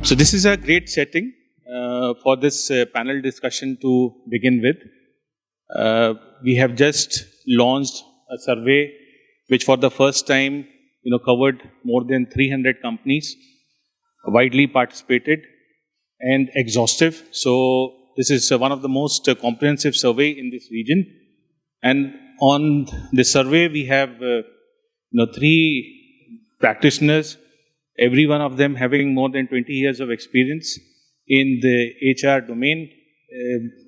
So this is a great setting for this panel discussion to begin with. We have just launched a survey which for the first time covered more than 300 companies, widely participated and exhaustive. So this is one of the most comprehensive survey in this region. And on this survey we have 3 practitioners, every one of them having more than 20 years of experience in the HR domain,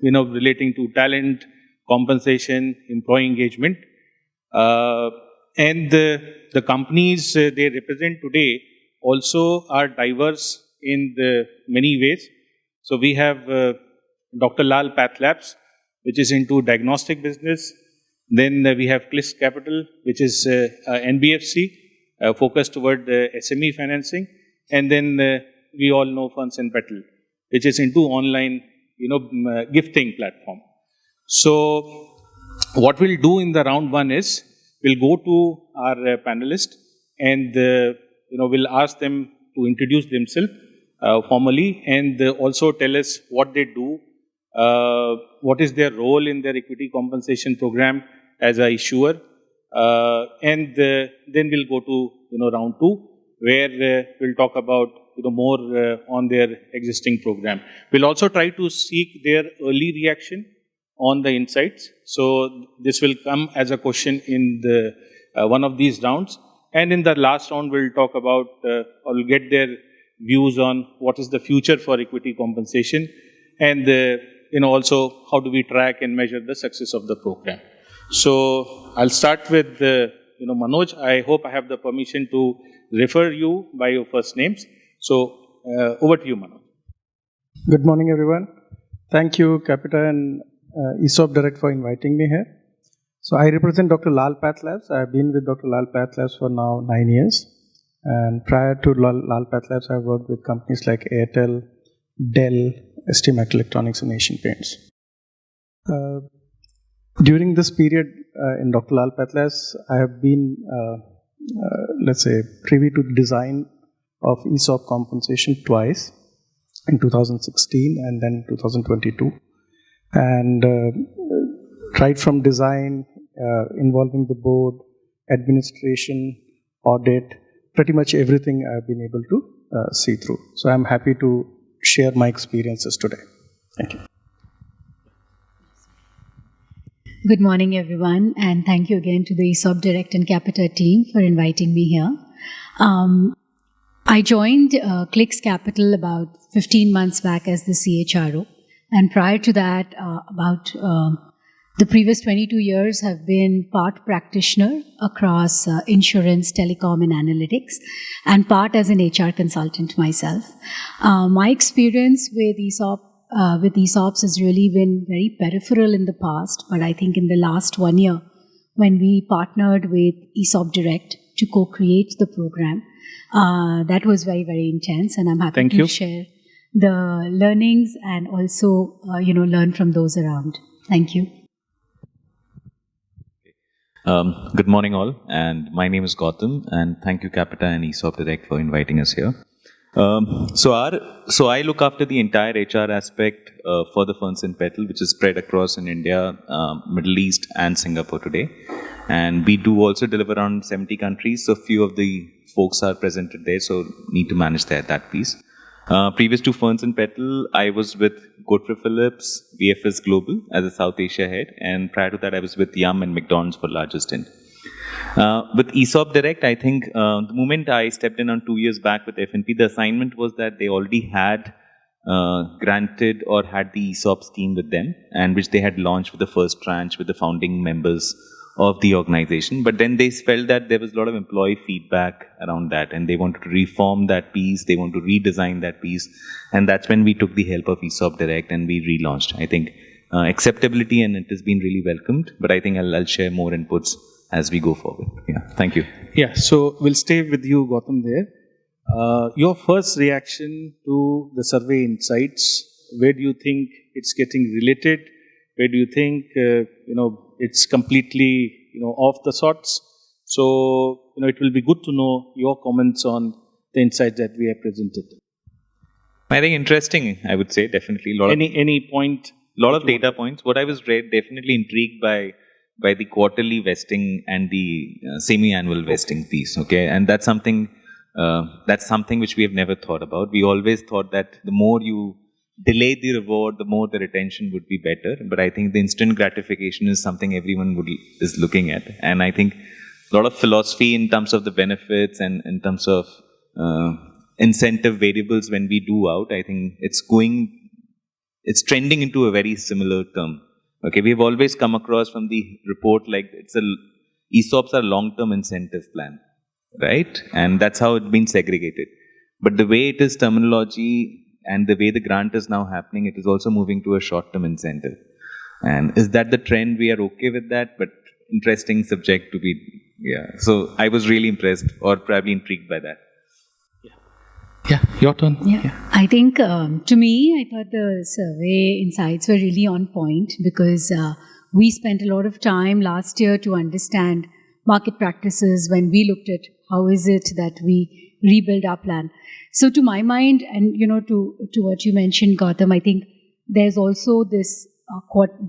relating to talent, compensation, employee engagement. And the companies they represent today also are diverse in the many ways. So we have Dr Lal PathLabs, which is into diagnostic business. Then we have Clix Capital, which is NBFC, focused toward SME financing. And then we all know Ferns and Petals, which is into online gifting platform. So what we'll do in the round 1 is we'll go to our panelists and we'll ask them to introduce themselves formally and also tell us what they do, what is their role in their equity compensation program as a issuer, and then we'll go to round 2 where we'll talk about more on their existing program. We'll also try to seek their early reaction on the insights. So this will come as a question in the one of these rounds. And in the last round, we'll talk about or we'll get their views on what is the future for equity compensation, and also how do we track and measure the success of the program. So I'll start with Manoj. I hope I have the permission to refer you by your first names. So over to you, Manoj. Good morning, everyone. Thank you, Capita and ESOP Direct for inviting me here. So I represent Dr. Lal PathLabs. I have been with Dr. Lal PathLabs for now 9 years. And prior to Lal PathLabs, I worked with companies like Airtel, Dell, esteemed Electronics, and Asian Paints. During this period in Dr. Lal PathLabs, I have been, privy to the design of ESOP compensation twice, in 2016 and then 2022. And right from design, involving the board, administration, audit, pretty much everything I've been able to see through. So I'm happy to share my experiences today. Thank you. Good morning, everyone, and thank you again to the ESOP Direct and Capita team for inviting me here. I joined Clix Capital about 15 months back as the CHRO, and prior to that, about the previous 22 years have been part practitioner across insurance, telecom, and analytics, and part as an HR consultant myself. My experience with ESOPs has really been very peripheral in the past, but I think in the last 1 year, when we partnered with ESOP Direct to co-create the program, that was very, very intense, and I'm happy to share the learnings and also, learn from those around. Thank you. Good morning all, and my name is Gautam, and thank you Capita and ESOP Direct for inviting us here. So I look after the entire HR aspect for the Ferns and Petals, which is spread across in India, Middle East and Singapore today. And we do also deliver around 70 countries, so few of the folks are presented there, so need to manage that piece. Previous to Ferns and Petals, I was with Dr Phillips, VFS Global as a South Asia head, and prior to that I was with Yum and McDonald's for larger stint. With ESOP Direct, I think the moment I stepped in on 2 years back with F&P, the assignment was that they already had granted or had the ESOP scheme with them, and which they had launched with the first tranche with the founding members of the organization. But then they felt that there was a lot of employee feedback around that, and they wanted to reform that piece, they want to redesign that piece, and that's when we took the help of ESOP Direct and we relaunched. I think acceptability, and it has been really welcomed, but I think I'll share more inputs as we go forward. Yeah, thank you. Yeah, so we'll stay with you, Gautam, there. Your first reaction to the survey insights, where do you think it's getting related? Where do you think, it's completely, off the sorts? So, it will be good to know your comments on the insights that we have presented. I think interesting, I would say, definitely. Any point? Lot of data points. What I was definitely intrigued by the quarterly vesting and the semi-annual vesting piece. Okay, and that's something which we have never thought about. We always thought that the more you delay the reward, the more the retention would be better. But I think the instant gratification is something everyone is looking at, and I think a lot of philosophy in terms of the benefits and in terms of incentive variables when we do out, I think it's trending into a very similar term. Okay, we've always come across from the report like ESOPs are long-term incentive plan, right? And that's how it's been segregated. But the way it is terminology and the way the grant is now happening, it is also moving to a short-term incentive. And is that the trend? We are okay with that, but interesting subject to be, yeah. So I was really impressed or probably intrigued by that. Yeah, your turn. Yeah. I think to me, I thought the survey insights were really on point because we spent a lot of time last year to understand market practices when we looked at how is it that we rebuild our plan. So to my mind, and to what you mentioned, Gautam, I think there's also this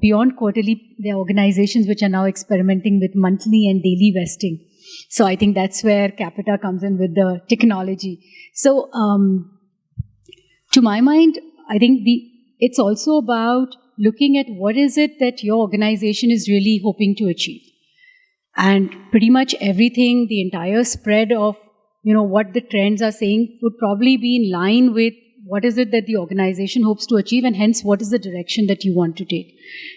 beyond quarterly, there are organizations which are now experimenting with monthly and daily vesting. So I think that's where Capita comes in with the technology. So to my mind, I think it's also about looking at what is it that your organization is really hoping to achieve. And pretty much everything, the entire spread of what the trends are saying would probably be in line with what is it that the organization hopes to achieve, and hence what is the direction that you want to take.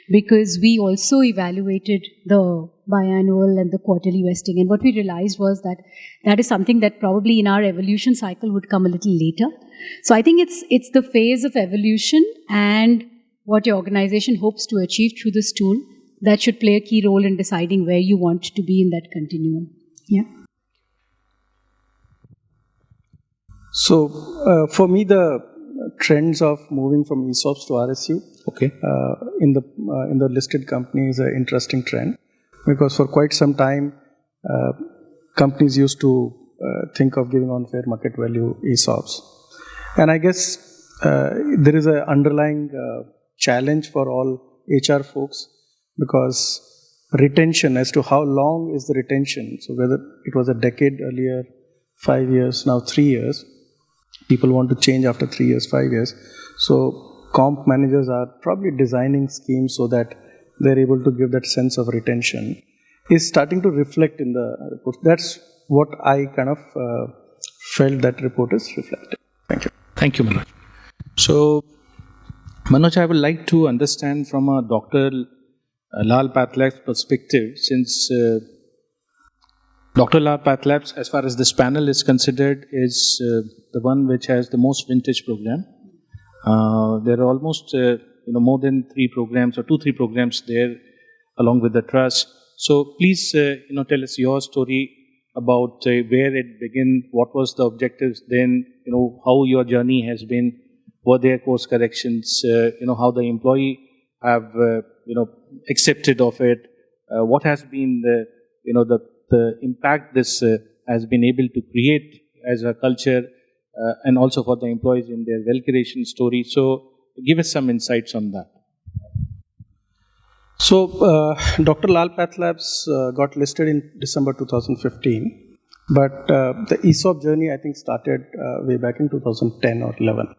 Because we also evaluated the biannual and the quarterly vesting, and what we realized was that is something that probably in our evolution cycle would come a little later. So I think it's the phase of evolution and what your organization hopes to achieve through this tool that should play a key role in deciding where you want to be in that continuum. Yeah. So for me, the trends of moving from ESOPs to RSU in the listed company is an interesting trend, because for quite some time companies used to think of giving on fair market value ESOPs, and I guess there is an underlying challenge for all HR folks, because retention, as to how long is the retention, so whether it was a decade earlier, 5 years, now 3 years, people want to change after 3 years, 5 years. So comp managers are probably designing schemes so that they're able to give that sense of retention, is starting to reflect in the report. That's what I kind of felt that report is reflecting. Thank you. Thank you, Manoj. So, Manoj, I would like to understand from a Dr. Lal PathLabs perspective, since Dr. Lal PathLabs, as far as this panel is considered, is the one which has the most vintage program. There are almost more than 3 programs or 2-3 programs there, along with the trust. So please tell us your story about where it began, what was the objectives then, how your journey has been, were there course corrections, how the employee have accepted of it, what has been the impact this has been able to create as a culture, and also for the employees in their wealth creation story. So give us some insights on that. So Dr. Lal PathLabs got listed in December 2015, but the ESOP journey I think started way back in 2010 or 11.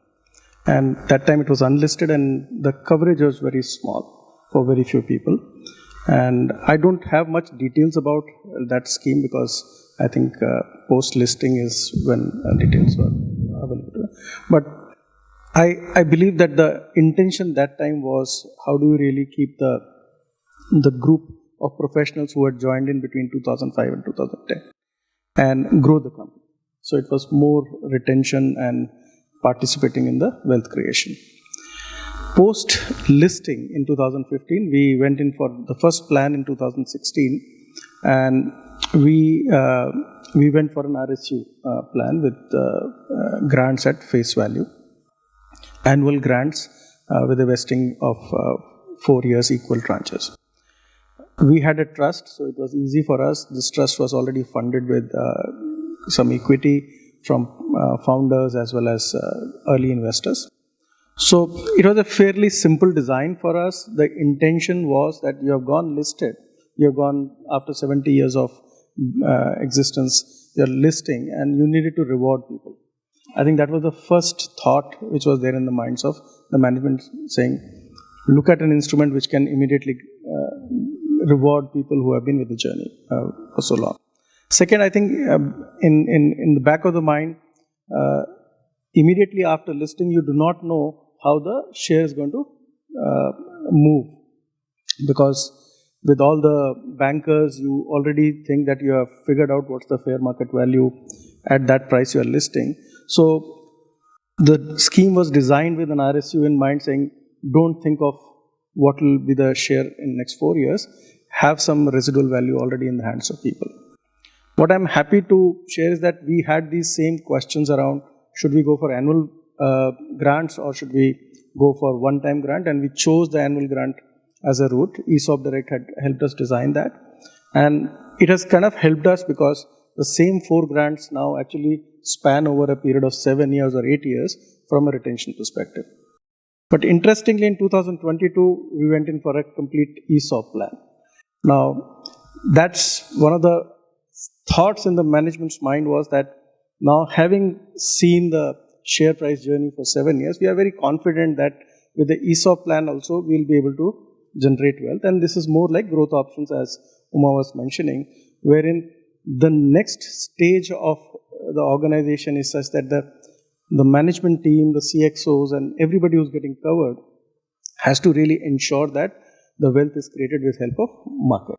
And that time it was unlisted and the coverage was very small for very few people. And I don't have much details about that scheme, because I think post-listing is when details were available. But I believe that the intention that time was, how do you really keep the group of professionals who had joined in between 2005 and 2010 and grow the company. So it was more retention and participating in the wealth creation. Post-listing in 2015, we went in for the first plan in 2016, and we went for an RSU plan with grants at face value, annual grants with a vesting of 4 years, equal tranches. We had a trust, so it was easy for us. This trust was already funded with some equity from founders as well as early investors. So it was a fairly simple design for us. The intention was that you have gone listed, you have gone after 70 years of existence, you're listing, and you needed to reward people. I think that was the first thought which was there in the minds of the management, saying, look at an instrument which can immediately reward people who have been with the journey for so long. Second, I think in the back of the mind, immediately after listing, you do not know how the share is going to move, because with all the bankers, you already think that you have figured out what's the fair market value at that price you are listing. So the scheme was designed with an RSU in mind, saying, don't think of what will be the share in next 4 years, have some residual value already in the hands of people. What I'm happy to share is that we had these same questions around, should we go for annual grants or should we go for one-time grant, and we chose the annual grant as a route. ESOP Direct had helped us design that, and it has kind of helped us because the same 4 grants now actually span over a period of 7 years or 8 years from a retention perspective. But interestingly, in 2022, we went in for a complete ESOP plan. Now, that's one of the thoughts in the management's mind, was that now having seen the share price journey for 7 years, we are very confident that with the ESOP plan also, we'll be able to generate wealth. And this is more like growth options, as Uma was mentioning, wherein the next stage of the organization is such that the management team, the CXOs, and everybody who's getting covered has to really ensure that the wealth is created with help of market.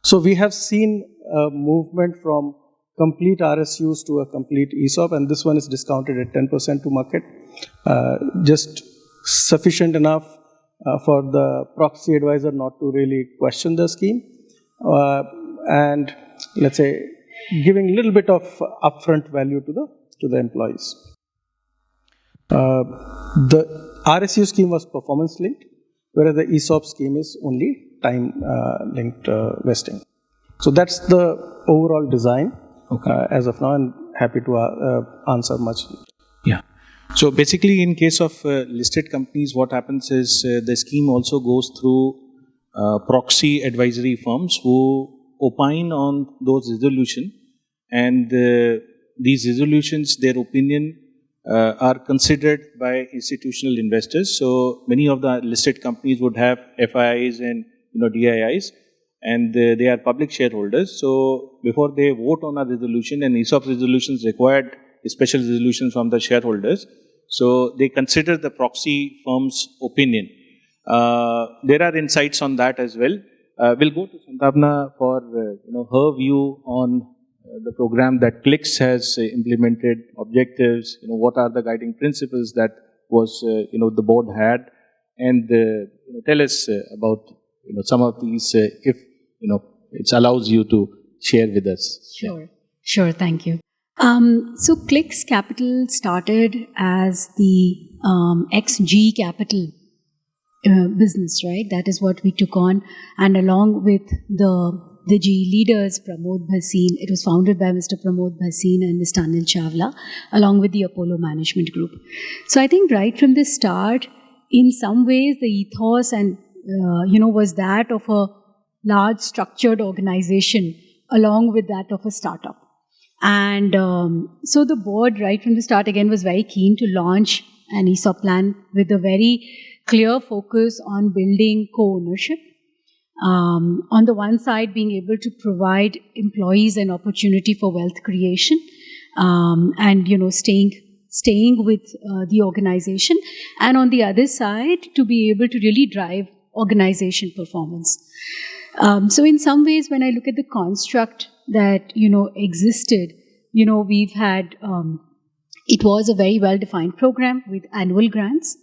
So we have seen a movement from complete RSUs to a complete ESOP, and this one is discounted at 10% to market, just sufficient enough for the proxy advisor not to really question the scheme, and let's say giving a little bit of upfront value to the employees. The RSU scheme was performance linked, whereas the ESOP scheme is only time linked vesting. So that's the overall design as of now, and happy to answer much. Yeah. So basically, in case of listed companies, what happens is the scheme also goes through proxy advisory firms who opine on those resolutions, and these resolutions, their opinion, are considered by institutional investors. So many of the listed companies would have FIIs and DIIs, and they are public shareholders. So before they vote on a resolution, and ESOP resolutions required special resolutions from the shareholders, so they consider the proxy firm's opinion. There are insights on that as well. We'll go to Santwana for her view on the program that Clix has implemented, objectives, what are the guiding principles that was the board had, and tell us about some of these, if it allows you to share with us. Sure, thank you. So Clix Capital started as the XG Capital business, right? That is what we took on, and along with the GE leaders, Pramod Bhasin, it was founded by Mr. Pramod Bhasin and Mr. Anil Chawla, along with the Apollo Management Group. So I think right from the start, in some ways, the ethos and was that of a large structured organization, along with that of a startup. And so the board, right from the start, again, was very keen to launch an ESOP plan with a very clear focus on building co-ownership. On the one side, being able to provide employees an opportunity for wealth creation, and staying with the organization, and on the other side, to be able to really drive organization performance. So in some ways, when I look at the construct that existed, we've had it was a very well-defined program with annual grants.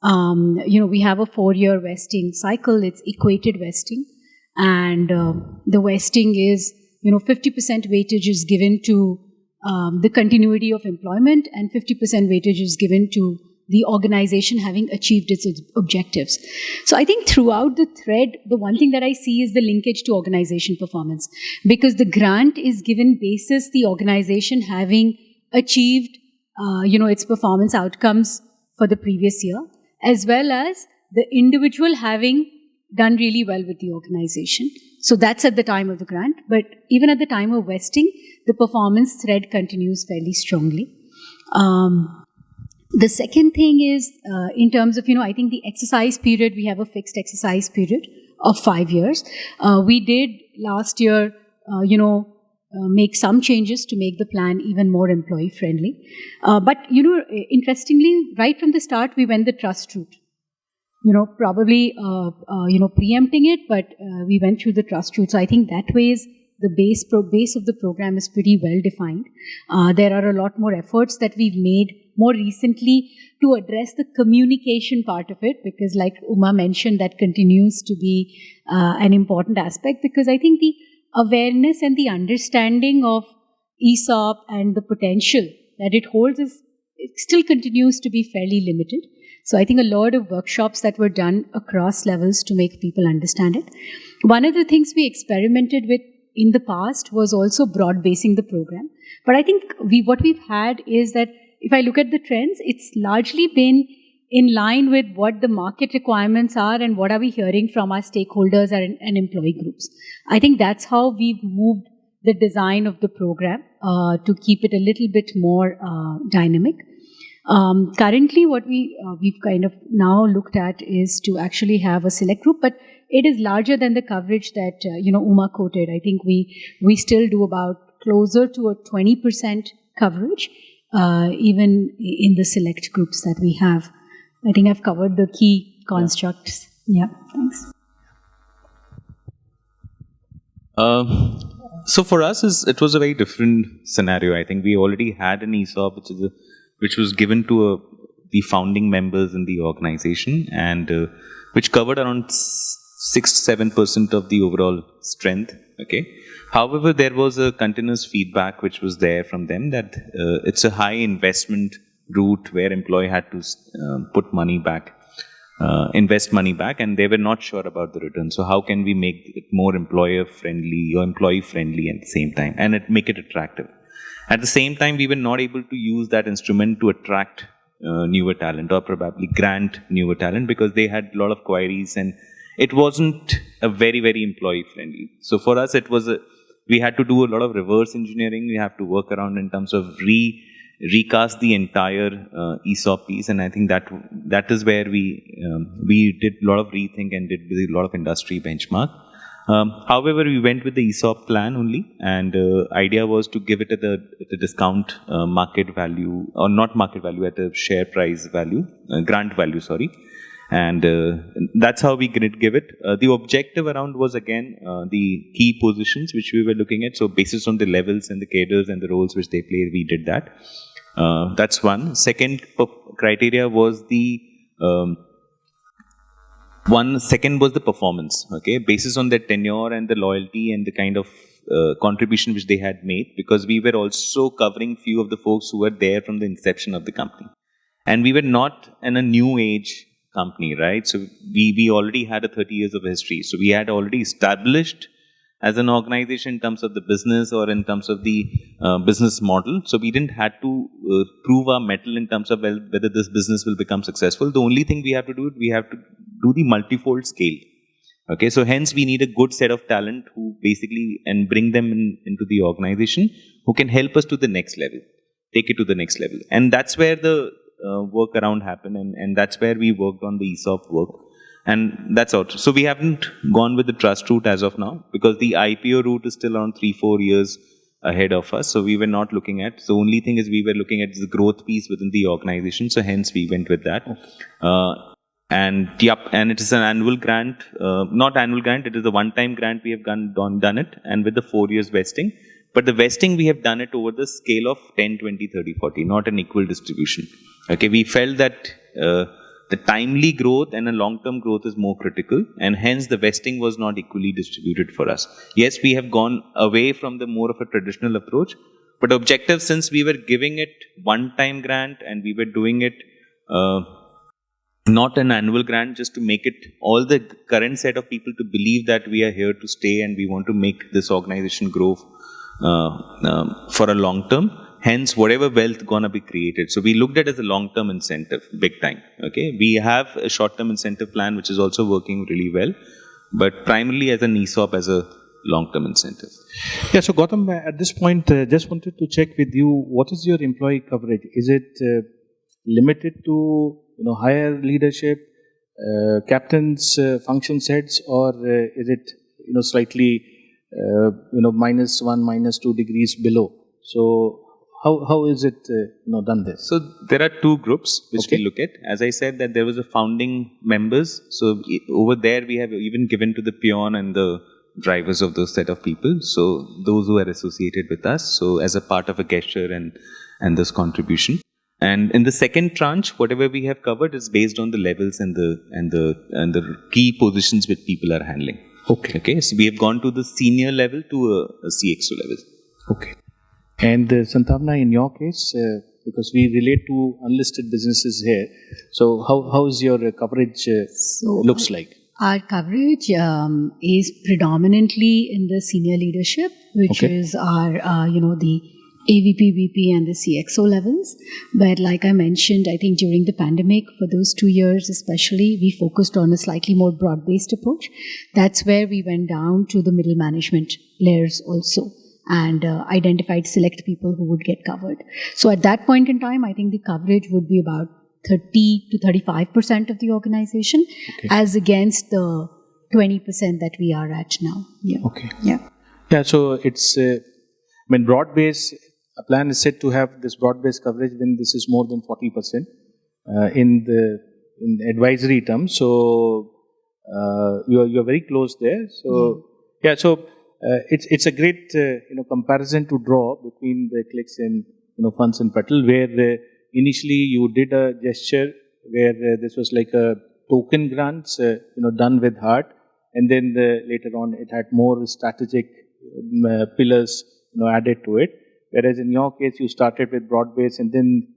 We have a 4-year vesting cycle. It's equated vesting, and the vesting is 50% weightage is given to the continuity of employment, and 50% weightage is given to the organization having achieved its objectives. So I think throughout the thread, the one thing that I see is the linkage to organization performance, because the grant is given basis the organization having achieved its performance outcomes for the previous year, as well as the individual having done really well with the organization. So that's at the time of the grant. But even at the time of vesting, the performance thread continues fairly strongly. The second thing is, in terms of, I think the exercise period, we have a fixed exercise period of 5 years. We did last year, make some changes to make the plan even more employee friendly. But, interestingly, right from the start, we went the trust route. Probably, preempting it, but we went through the trust route. So I think that way is the base of the program is pretty well defined. There are a lot more efforts that we've made more recently to address the communication part of it, because like Uma mentioned, that continues to be an important aspect, because I think the awareness and the understanding of ESOP and the potential that it holds it still continues to be fairly limited. So I think a lot of workshops that were done across levels to make people understand it. One of the things we experimented with in the past was also broad basing the program. But I think what we've had is that if I look at the trends, it's largely been in line with what the market requirements are and what are we hearing from our stakeholders and employee groups. I think that's how we've moved the design of the program to keep it a little bit more dynamic. Currently, what we've kind of now looked at is to actually have a select group, but it is larger than the coverage that Uma quoted. I think we still do about closer to a 20% coverage, even in the select groups that we have. I think I've covered the key constructs. Yeah, thanks. So for us, it was a very different scenario. I think we already had an ESOP, which was given to the founding members in the organization, and which covered around 6-7% of the overall strength. Okay. However, there was a continuous feedback which was there from them that it's a high investment route where employee had to put money back, invest money back, and they were not sure about the return. So how can we make it more employer friendly or employee friendly at the same time and make it attractive? At the same time, we were not able to use that instrument to attract newer talent or probably grant newer talent, because they had a lot of queries and it wasn't a very, very employee friendly. So for us, we had to do a lot of reverse engineering. We have to work around in terms of recast the entire ESOP piece, and I think that is where we did a lot of rethink and did a lot of industry benchmark. However, we went with the ESOP plan only, and idea was to give it at the discount market value, or not market value, at a share price value, grant value, sorry. And that's how we did give it. The objective around was again the key positions which we were looking at. So basis on the levels and the cadres and the roles which they play, we did that. That's one. Second criteria was the second was the performance. Okay, basis on their tenure and the loyalty and the kind of contribution which they had made, because we were also covering few of the folks who were there from the inception of the company, and we were not in a new age company, right? So we already had a 30 years of history. So we had already established as an organization in terms of the business or in terms of the business model. So we didn't have to prove our mettle in terms of whether this business will become successful. The only thing we have to do the multifold scale. Okay, so hence we need a good set of talent who basically, and bring them into the organization, who can help us to the next level, take it to the next level. And that's where the work around happened, and that's where we worked on the ESOP work, and that's out. So we haven't gone with the trust route as of now, because the IPO route is still around 3-4 years ahead of us. So we were not looking at. So only thing is we were looking at the growth piece within the organization. So hence we went with that. And it is an annual grant, not annual grant. It is a one-time grant. We have done it, and with the 4 years vesting. But the vesting, we have done it over the scale of 10, 20, 30, 40, not an equal distribution. Okay, we felt that the timely growth and a long-term growth is more critical, and hence the vesting was not equally distributed for us. Yes, we have gone away from the more of a traditional approach, but objective, since we were giving it one-time grant and we were doing it not an annual grant, just to make it all the current set of people to believe that we are here to stay and we want to make this organization grow for a long term. hence whatever wealth gonna be created. So we looked at it as a long-term incentive, big time. Okay, we have a short-term incentive plan which is also working really well, but primarily as an ESOP as a long-term incentive. Yeah, so Gautam, at this point, just wanted to check with you, what is your employee coverage? Is it limited to higher leadership, captains, function heads, or is it slightly -1, -2 degrees below? So how is it done there? So there are two groups which we look at. As I said, that there was a founding members. So over there we have even given to the peon and the drivers of those set of people. So those who are associated with us. So as a part of a gesture and this contribution. And in the second tranche, whatever we have covered is based on the levels and the key positions which people are handling. Okay. So we have gone to the senior level to a CXO level. Okay. And Santwana, in your case, because we relate to unlisted businesses here, so how is your coverage looks like? Our coverage is predominantly in the senior leadership, which is our the AVP, VP and the CXO levels. But like I mentioned, I think during the pandemic, for those 2 years especially, we focused on a slightly more broad-based approach. That's where we went down to the middle management layers also and identified select people who would get covered. So at that point in time, I think the coverage would be about 30 to 35% of the organization as against the 20% that we are at now. Yeah. Okay. Yeah, so it's, broad-based, a plan is set to have this broad-based coverage when this is more than 40% in advisory terms. So you're very close there. So it's a great comparison to draw between the Clix and Ferns and Petals, where initially you did a gesture where this was like a token grants done with heart, and then later on it had more strategic pillars added to it. Whereas in your case, you started with broad base and then,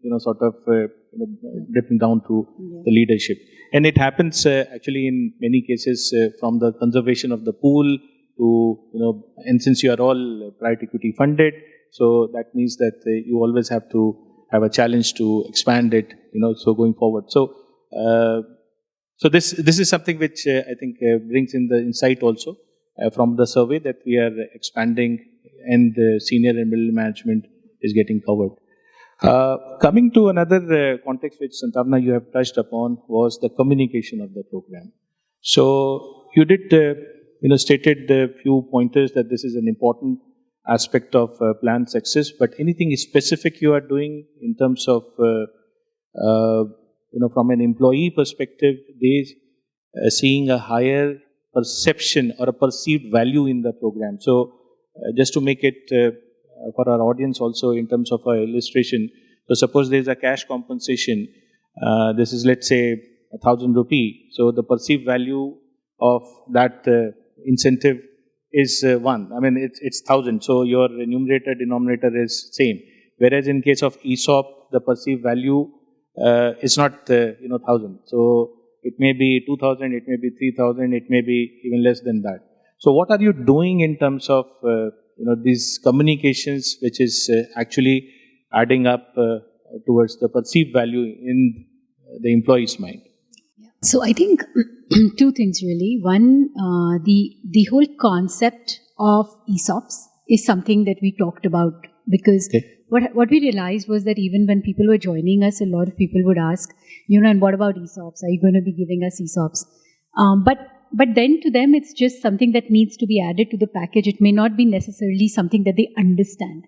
dipping down to the leadership. And it happens actually in many cases from the conservation of the pool to, and since you are all private equity funded, so that means that you always have to have a challenge to expand it, so going forward. So, this is something which I think brings in the insight also from the survey that we are expanding and the senior and middle management is getting covered. Coming to another context which Santwana you have touched upon was the communication of the program. So you did stated a few pointers that this is an important aspect of plan success, but anything specific you are doing in terms of from an employee perspective, they seeing a higher perception or a perceived value in the program. So just to make it for our audience also in terms of our illustration, so suppose there is a cash compensation, this is let's say 1,000 rupee, so the perceived value of that incentive is 1. I mean it's 1,000, so your numerator denominator is same. Whereas in case of ESOP, the perceived value is not 1,000. So it may be 2,000, it may be 3,000, it may be even less than that. So what are you doing in terms of these communications, which is actually adding up towards the perceived value in the employee's mind? So I think two things really. One, the whole concept of ESOPs is something that we talked about because what we realized was that even when people were joining us, a lot of people would ask, and what about ESOPs? Are you going to be giving us ESOPs? But then to them, it's just something that needs to be added to the package. It may not be necessarily something that they understand.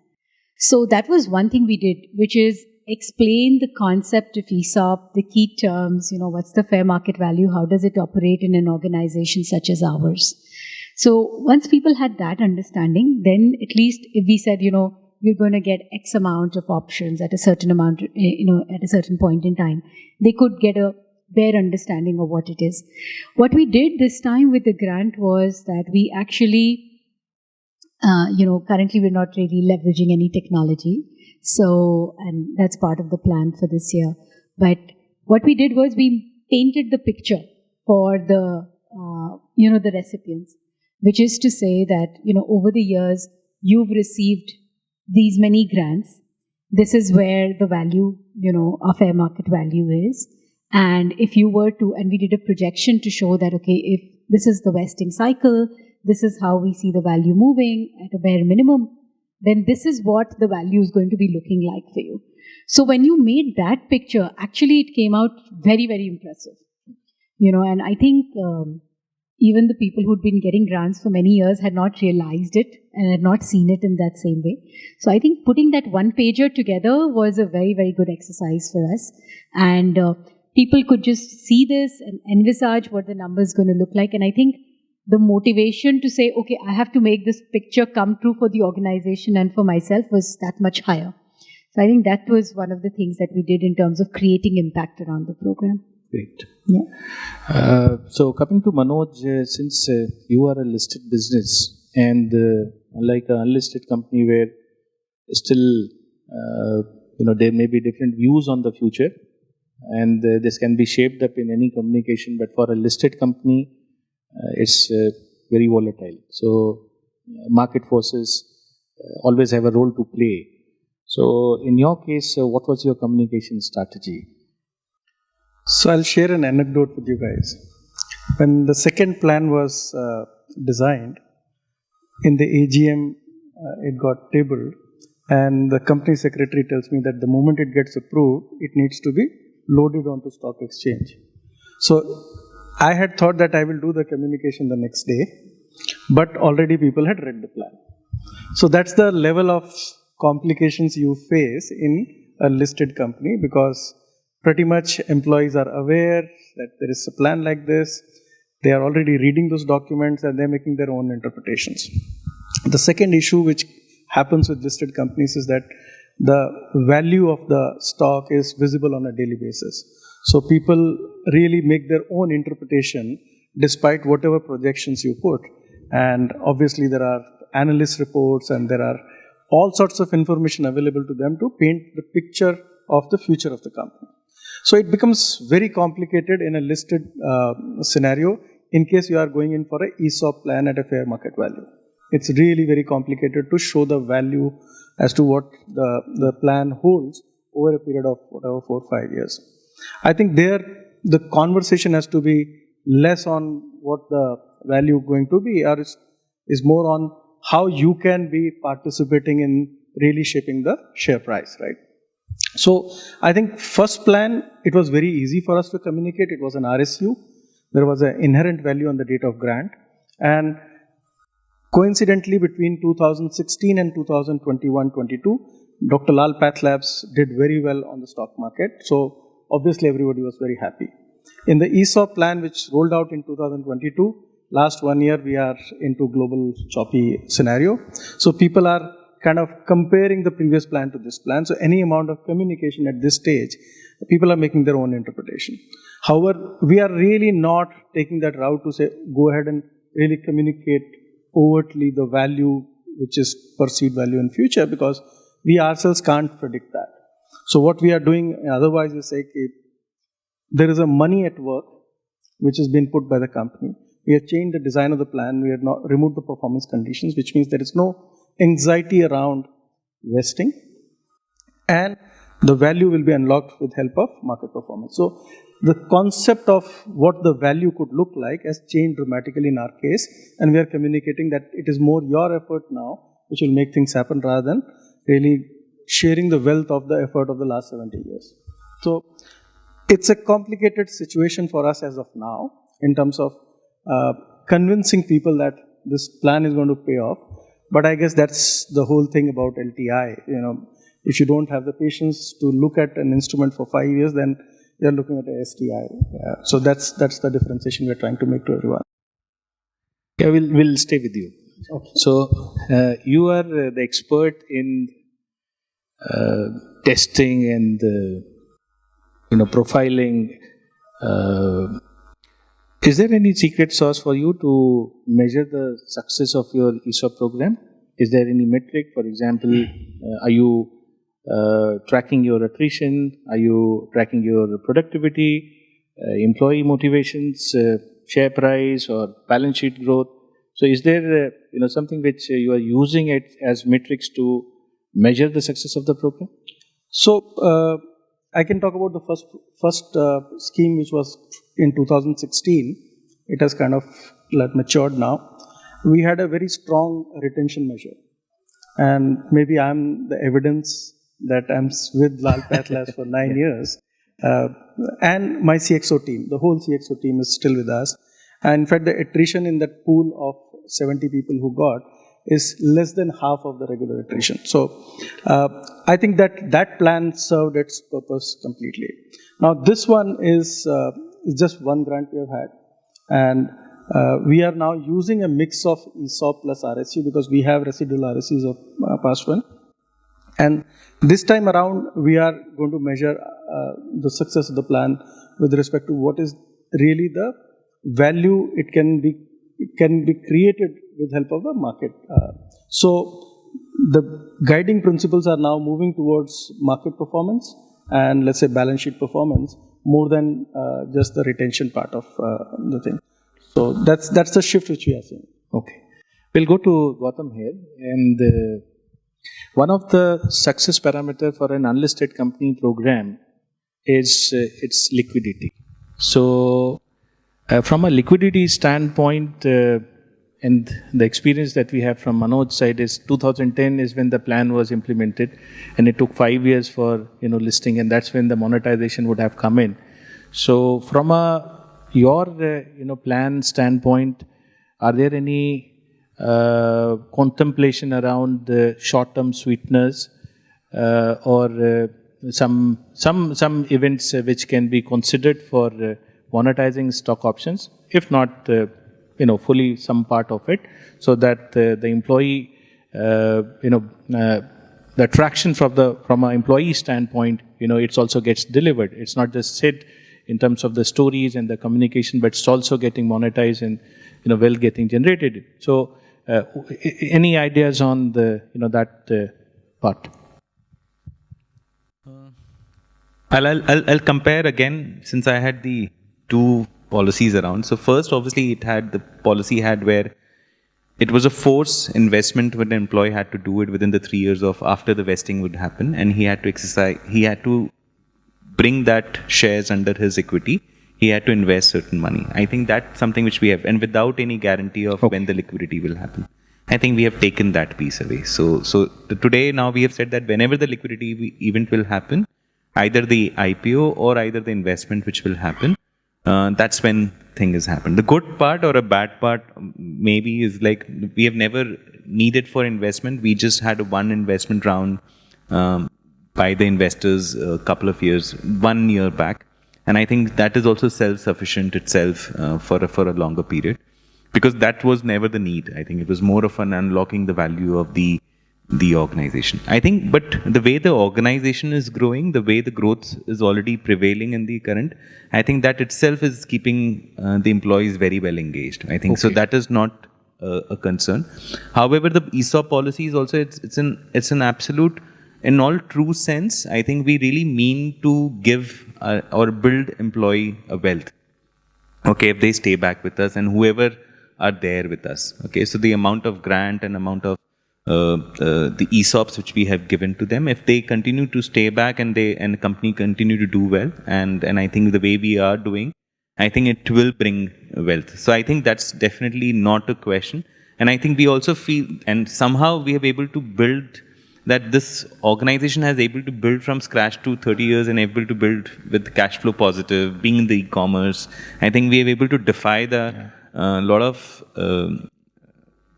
So that was one thing we did, which is explain the concept of ESOP, the key terms, what's the fair market value, how does it operate in an organization such as ours. So once people had that understanding, then at least if we said, you're going to get X amount of options at a certain amount, at a certain point in time, they could get a bare understanding of what it is. What we did this time with the grant was that we actually, currently we're not really leveraging any technology. So, and that's part of the plan for this year. But what we did was we painted the picture for the, the recipients, which is to say that, over the years, you've received these many grants this is where the value, a fair market value is. And if you were to, and we did a projection to show that, okay, if this is the vesting cycle, this is how we see the value moving at a bare minimum, then this is what the value is going to be looking like for you. So when you made that picture, actually it came out very, very impressive. And I think even the people who'd been getting grants for many years had not realized it and had not seen it in that same way. So I think putting that one pager together was a very, very good exercise for us. And people could just see this and envisage what the number is going to look like. And I think the motivation to say, okay, I have to make this picture come true for the organization and for myself was that much higher. So I think that was one of the things that we did in terms of creating impact around the program. Great. Yeah. So coming to Manoj, since you are a listed business and unlike an unlisted company where still, there may be different views on the future and this can be shaped up in any communication, but for a listed company, it's very volatile. So market forces always have a role to play. So in your case, what was your communication strategy? So I'll share an anecdote with you guys. When the second plan was designed, in the AGM it got tabled, and the company secretary tells me that the moment it gets approved, it needs to be loaded onto stock exchange. So I had thought that I will do the communication the next day, but already people had read the plan. So that's the level of complications you face in a listed company, because pretty much employees are aware that there is a plan like this. They are already reading those documents and they're making their own interpretations. The second issue which happens with listed companies is that the value of the stock is visible on a daily basis. So people really make their own interpretation despite whatever projections you put. And obviously there are analyst reports and there are all sorts of information available to them to paint the picture of the future of the company. So it becomes very complicated in a listed scenario in case you are going in for an ESOP plan at a fair market value. It's really very complicated to show the value as to what the plan holds over a period of whatever 4 or 5 years. I think there the conversation has to be less on what the value going to be, or is more on how you can be participating in really shaping the share price, right? So I think first plan, it was very easy for us to communicate. It was an RSU. There was an inherent value on the date of grant. And coincidentally, between 2016 and 2021-22, Dr Lal PathLabs did very well on the stock market. So obviously everybody was very happy. In the ESOP plan, which rolled out in 2022, last 1 year we are into global choppy scenario. So people are kind of comparing the previous plan to this plan. So any amount of communication at this stage, people are making their own interpretation. However, we are really not taking that route to say, go ahead and really communicate overtly the value which is perceived value in future, because we ourselves can't predict that. So what we are doing otherwise is say, there is a money at work which has been put by the company. We have changed the design of the plan. We have not removed the performance conditions, which means there is no anxiety around vesting, and the value will be unlocked with help of market performance. So the concept of what the value could look like has changed dramatically in our case, and we are communicating that it is more your effort now which will make things happen rather than really sharing the wealth of the effort of the last 70 years. So it's a complicated situation for us as of now in terms of convincing people that this plan is going to pay off. But I guess that's the whole thing about LTI. If you don't have the patience to look at an instrument for 5 years, then you're looking at a STI. Yeah. So that's the differentiation we're trying to make to everyone. Yeah, we'll stay with you. Okay. So you are the expert in testing and profiling. Is there any secret sauce for you to measure the success of your ESOP program? Is there any metric? For example, are you tracking your attrition? Are you tracking your productivity, employee motivations, share price, or balance sheet growth? So is there something which you are using it as metrics to measure the success of the program? So I can talk about the first scheme, which was in 2016. It has kind of matured now. We had a very strong retention measure, and maybe I'm the evidence that I'm with Lal PathLabs for 9 years, and my CXO team, the whole CXO team is still with us. And in fact, the attrition in that pool of 70 people who got is less than half of the regular attrition. So I think that plan served its purpose completely. Now this one is just one grant we have had, and we are now using a mix of ESOP plus RSU because we have residual RSUs of past one. And this time around, we are going to measure the success of the plan with respect to what is really the value it can be created with help of the market. So the guiding principles are now moving towards market performance and let's say balance sheet performance more than just the retention part of the thing. So that's the shift which we are seeing. Okay. We'll go to Gautam here. And one of the success parameters for an unlisted company program is its liquidity. So from a liquidity standpoint, and the experience that we have from Manoj's side is 2010 is when the plan was implemented, and it took 5 years for listing, and that's when the monetization would have come in. So from your plan standpoint, are there any contemplation around the short-term sweeteners or some events which can be considered for monetizing stock options, if not fully some part of it, so that the employee the traction from an employee standpoint, it also gets delivered. It's not just said in terms of the stories and the communication, but it's also getting monetized and wealth getting generated. So any ideas on the that part? I'll compare again, since I had the two policies around. So first, obviously, the policy had where it was a force investment when the employee had to do it within the 3 years of after the vesting would happen, and he had to bring that shares under his equity. He had to invest certain money. I think that's something which we have, and without any guarantee of when the liquidity will happen. I think we have taken that piece away. So today now we have said that whenever the liquidity event will happen, either the IPO or either the investment which will happen, that's when thing has happened. The good part or a bad part maybe is we have never needed for investment. We just had one investment round by the investors a couple of years, 1 year back. And I think that is also self-sufficient itself for a longer period, because that was never the need. I think it was more of an unlocking the value of the organization. I think, but the way the organization is growing, the way the growth is already prevailing in the current, I think that itself is keeping the employees very well engaged. I think so. That is not a concern. However, the ESOP policy is also it's an absolute, in all true sense. I think we really mean to give or build employee a wealth. Okay, if they stay back with us and whoever are there with us. Okay, so the amount of grant and amount of the ESOPs which we have given to them, if they continue to stay back and the company continue to do well, and I think the way we are doing, I think it will bring wealth. So I think that's definitely not a question. And I think we also feel, and somehow we have able to build that this organization has able to build from scratch to 30 years and able to build with cash flow positive, being in the e-commerce. I think we are able to defy the lot of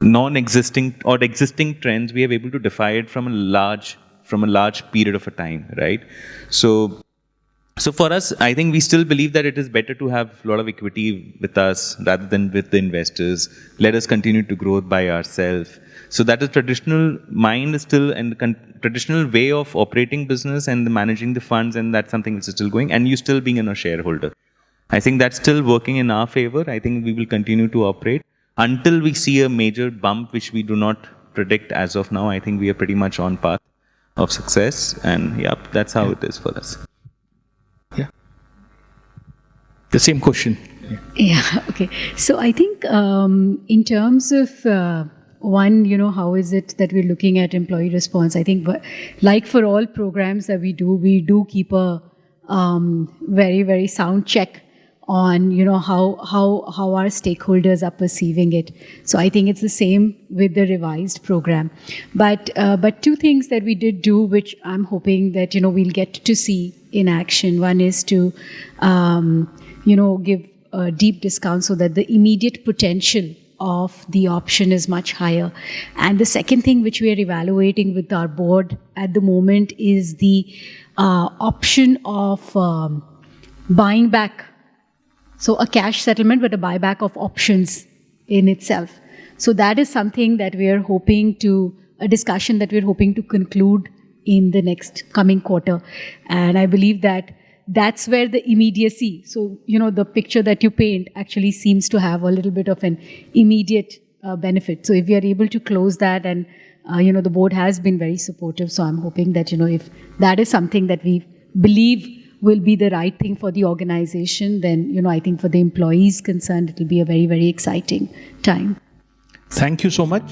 non-existing or existing trends. We are able to defy it from a large period of a time, right? So for us, I think we still believe that it is better to have a lot of equity with us rather than with the investors. Let us continue to grow by ourselves. So that is traditional mind still, and the traditional way of operating business and managing the funds, and that's something which is still going, and you still being a shareholder. I think that's still working in our favor. I think we will continue to operate until we see a major bump, which we do not predict as of now. I think we are pretty much on path of success, and that's how it is for us. Yeah. The same question. Yeah, okay. So I think in terms of one, how is it that we're looking at employee response? I think, like for all programs that we do keep a very, very sound check on, how our stakeholders are perceiving it. So I think it's the same with the revised program. But two things that we did do, which I'm hoping that, we'll get to see in action. One is to, give a deep discount so that the immediate potential of the option is much higher. And the second thing which we are evaluating with our board at the moment is the option of buying back. So a cash settlement, but a buyback of options in itself. So that is something that we are hoping to, a discussion that we're hoping to conclude in the next coming quarter. And I believe that that's where the immediacy, so, the picture that you paint actually seems to have a little bit of an immediate benefit. So if we are able to close that, and, the board has been very supportive, so I'm hoping that, if that is something that we believe will be the right thing for the organization, then, I think for the employees concerned, it will be a very, very exciting time. Thank you so much.